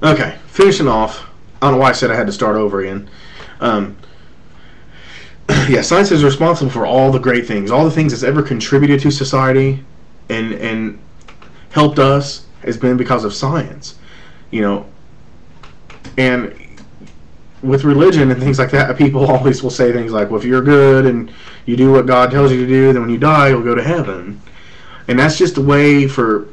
Okay, finishing off. I don't know why I said I had to start over again. Um, yeah, science is responsible for all the great things, all the things that's ever contributed to society, and helped us has been because of science. You know, and with religion and things like that, people always will say things like, "Well, if you're good and you do what God tells you to do, then when you die, you'll go to heaven." And that's just a way for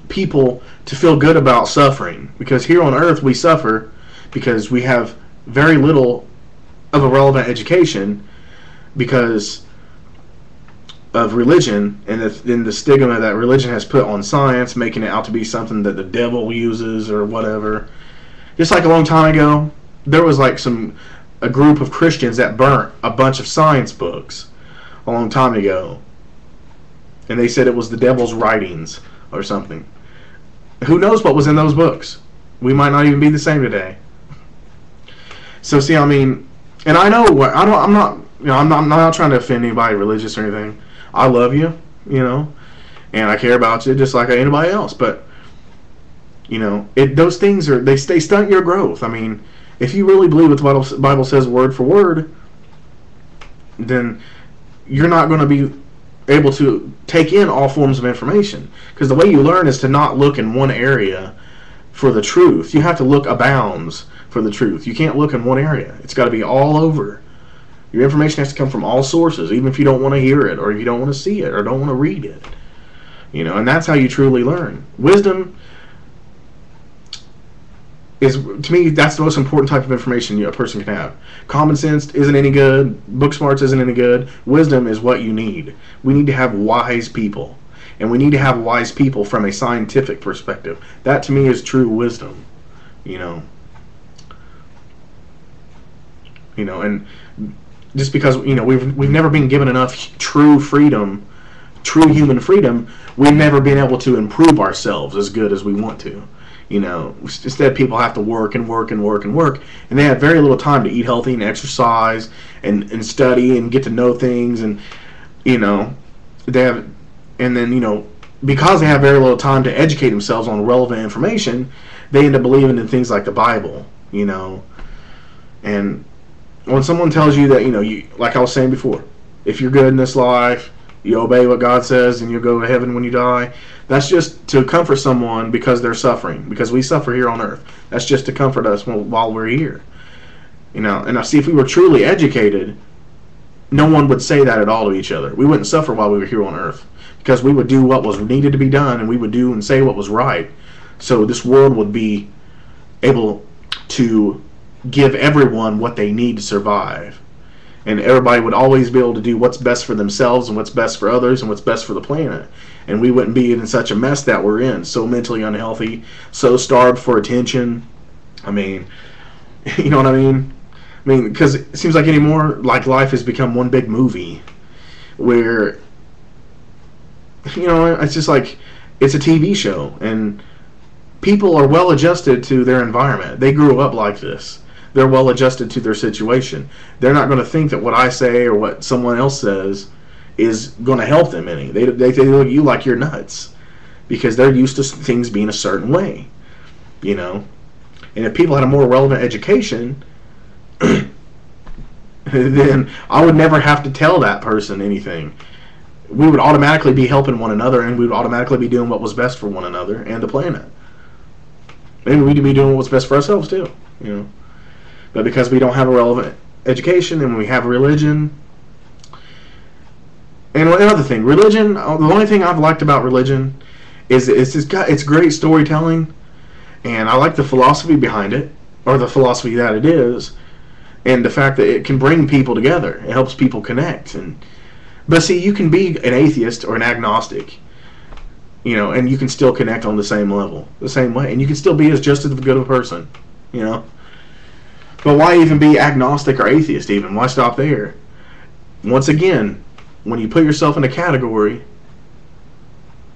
people to feel good about suffering, because here on earth we suffer because we have very little of a relevant education because of religion and the stigma that religion has put on science, making it out to be something that the devil uses or whatever. Just like a long time ago, there was like a group of Christians that burnt a bunch of science books a long time ago, and they said it was the devil's writings or something. Who knows what was in those books? We might not even be the same today. So see, I mean, and I know what I don't. I'm not. You know, I'm not trying to offend anybody religious or anything. I love you, you know, and I care about you just like anybody else. But you know, those things they stunt your growth. I mean, if you really believe what the Bible says word for word, then you're not going to be able to take in all forms of information, because the way you learn is to not look in one area for the truth. You have to look abounds for the truth. You can't look in one area. It's got to be all over. Your information has to come from all sources, even if you don't want to hear it or if you don't want to see it or don't want to read it. You know, and that's how you truly learn. Wisdom is, to me, that's the most important type of information a person can have. Common sense isn't any good. Book smarts isn't any good. Wisdom is what you need. We need to have wise people. And we need to have wise people from a scientific perspective. That, to me, is true wisdom. You know. You know, and just because, you know, we've never been given enough true freedom, true human freedom, we've never been able to improve ourselves as good as we want to. You know, instead people have to work and work and work and work, and they have very little time to eat healthy and exercise and study and get to know things, and you know, they have, and then, you know, because they have very little time to educate themselves on relevant information, they end up believing in things like the Bible, you know. And when someone tells you that, you know, you, like I was saying before, if you're good in this life, you obey what God says and you'll go to heaven when you die, that's just to comfort someone because they're suffering, because we suffer here on earth. That's just to comfort us while we're here. You know, and I see, if we were truly educated, no one would say that at all to each other. We wouldn't suffer while we were here on earth, because we would do what was needed to be done, and we would do and say what was right. So this world would be able to give everyone what they need to survive. And everybody would always be able to do what's best for themselves and what's best for others and what's best for the planet. And we wouldn't be in such a mess that we're in, so mentally unhealthy, so starved for attention. I mean, you know what I mean? I mean, because it seems like anymore, like, life has become one big movie where, you know, it's just like, it's a TV show, and people are well adjusted to their environment. They grew up like this. They're well adjusted to their situation. They're not going to think that what I say or what someone else says is going to help them any. They look at you like you're nuts, because they're used to things being a certain way, you know. And if people had a more relevant education, then I would never have to tell that person anything. We would automatically be helping one another, and we would automatically be doing what was best for one another and the planet. Maybe we'd be doing what's best for ourselves too, you know. But because we don't have a relevant education and we have religion. And another thing, religion, the only thing I've liked about religion is it's great storytelling, and I like the philosophy behind it, or the philosophy that it is, and the fact that it can bring people together. It helps people connect. But see, you can be an atheist or an agnostic, you know, and you can still connect on the same level, the same way, and you can still be just as good of a person, you know. But why even be agnostic or atheist even? Why stop there? Once again, when you put yourself in a category,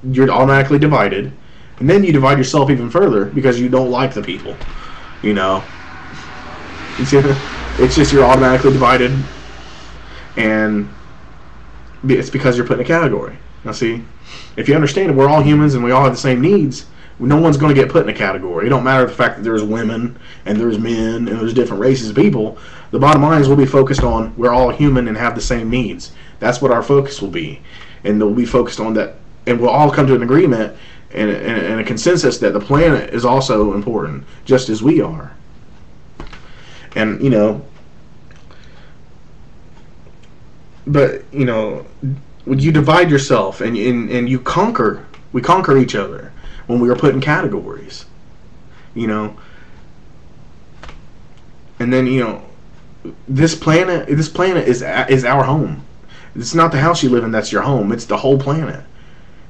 you're automatically divided. And then you divide yourself even further because you don't like the people. You know? It's just you're automatically divided. And it's because you're put in a category. Now see, if you understand it, we're all humans and we all have the same needs, No one's going to get put in a category. It don't matter the fact that there's women and there's men and there's different races of people. The bottom line is we'll be focused on we're all human and have the same needs. That's what our focus will be. And they'll be focused on that. And we'll all come to an agreement and a consensus that the planet is also important, just as we are. And, you know, but, you know, when you divide yourself and you conquer, we conquer each other when we are put in categories, you know. And then, you know, this planet is our home. It's not the house you live in that's your home. It's the whole planet.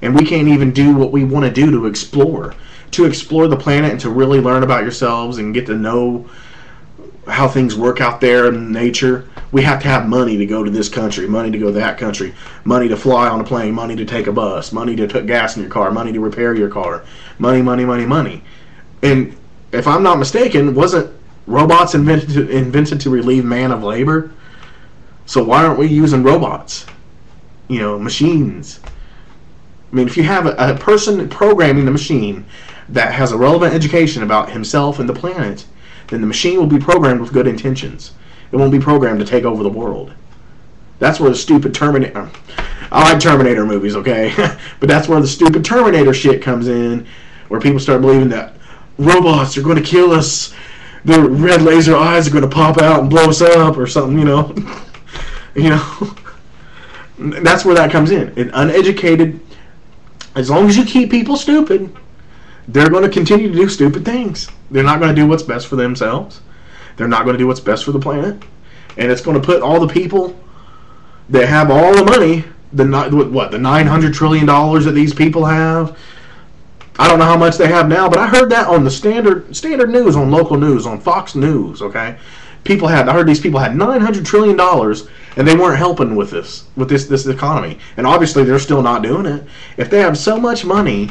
And we can't even do what we want to do to explore the planet and to really learn about yourselves and get to know how things work out there in nature. We have to have money to go to this country, money to go to that country, money to fly on a plane, money to take a bus, money to put gas in your car, money to repair your car, money, money, money, money. And if I'm not mistaken, wasn't robots invented to relieve man of labor? So why aren't we using robots? You know, machines. I mean, if you have a person programming the machine that has a relevant education about himself and the planet, then the machine will be programmed with good intentions. It won't be programmed to take over the world. That's where the stupid Terminator... I like Terminator movies, okay? But that's where the stupid Terminator shit comes in, where people start believing that robots are going to kill us, their red laser eyes are going to pop out and blow us up or something, you know? You know? That's where that comes in. An uneducated... As long as you keep people stupid, they're going to continue to do stupid things. They're not going to do what's best for themselves. They're not going to do what's best for the planet. And it's going to put all the people that have all the money, the $900 trillion that these people have. I don't know how much they have now, but I heard that on the standard news, on local news, on Fox News, okay? I heard these people had $900 trillion and they weren't helping with this economy. And obviously they're still not doing it. If they have so much money,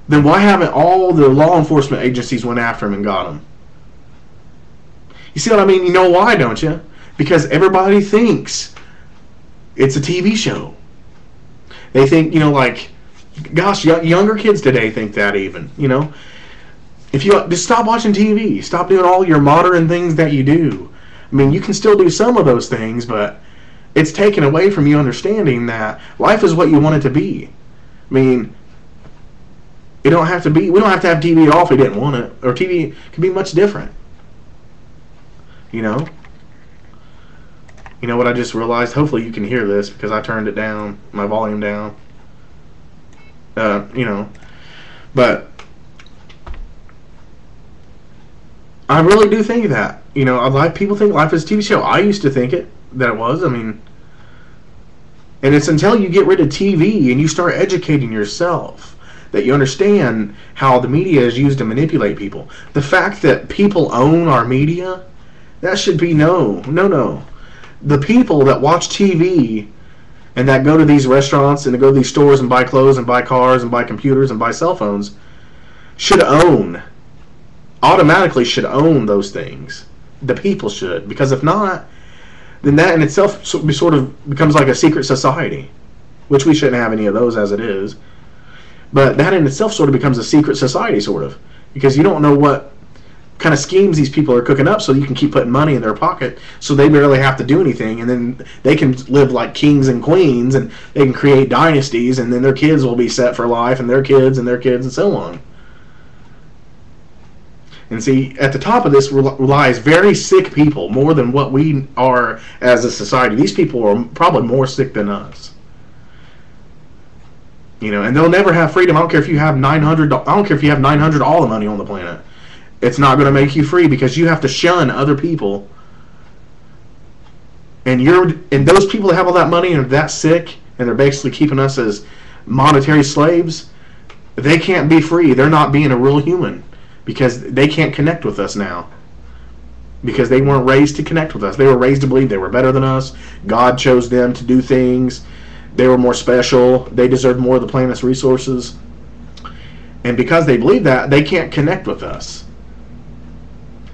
then why haven't all the law enforcement agencies went after them and got them? You see what I mean? You know why, don't you? Because everybody thinks it's a TV show. They think, you know, like, gosh, younger kids today think that even, you know. If you just stop watching TV, stop doing all your modern things that you do. I mean, you can still do some of those things, but it's taken away from you understanding that life is what you want it to be. I mean, we don't have to have TV at all if we didn't want it. Or TV can be much different. You know? You know what I just realized? Hopefully you can hear this because I turned it down, my volume down. You know. But I really do think that. You know, a lot of people think life is a TV show. I used to think that it was. I mean, and it's until you get rid of TV and you start educating yourself that you understand how the media is used to manipulate people. The fact that people own our media, that should be no. The people that watch TV and that go to these restaurants and to go to these stores and buy clothes and buy cars and buy computers and buy cell phones automatically should own those things. The people should. Because if not, then that in itself sort of becomes like a secret society, which we shouldn't have any of those as it is. But that in itself sort of becomes a secret society, sort of. Because you don't know what kind of schemes these people are cooking up so you can keep putting money in their pocket so they barely have to do anything, and then they can live like kings and queens, and they can create dynasties, and then their kids will be set for life, and their kids and their kids and so on. And see, at the top of this lies very sick people, more than what we are as a society. These people are probably more sick than us. You know, and they'll never have freedom. I don't care if you have 900. I don't care if you have 900 all the money on the planet. It's not going to make you free because you have to shun other people. And those people that have all that money and are that sick and they're basically keeping us as monetary slaves, they can't be free. They're not being a real human because they can't connect with us now. Because they weren't raised to connect with us. They were raised to believe they were better than us. God chose them to do things. They were more special. They deserved more of the planet's resources. And because they believe that, they can't connect with us.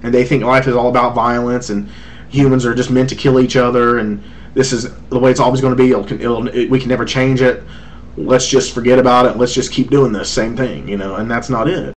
And they think life is all about violence and humans are just meant to kill each other and this is the way it's always going to be. We can never change it. let's just forget about it. Let's just keep doing this same thing, and that's not it.